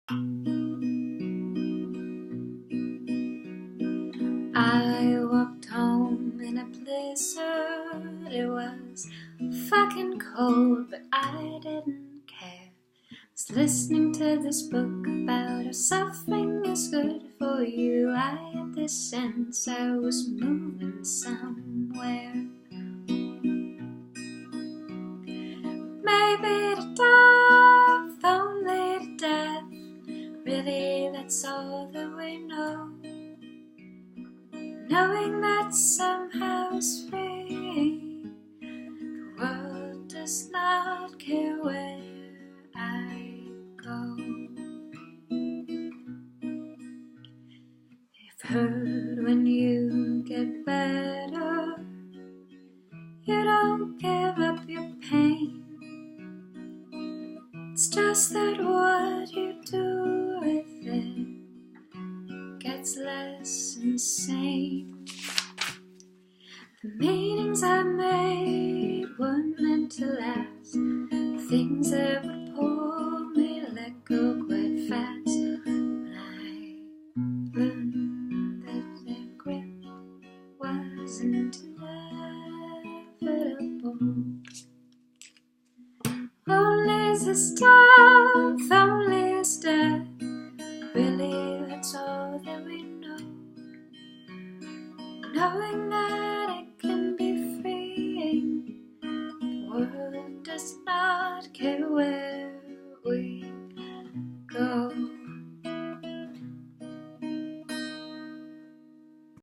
I walked home in a blizzard. It was fucking cold, but I didn't care. I was listening to this book about how suffering is good for you. I had this sense I was moving somewhere. Maybe to death, only to death. Really, that's all that we know. Knowing that somehow is free, the world does not care where I go. You've heard when you get better, you don't give up your pain. It's just that what you do with it gets less insane. The meetings I made weren't meant to last. Things that would pull me let go quite fast. When I learned that their grip wasn't inevitable. Only as the stars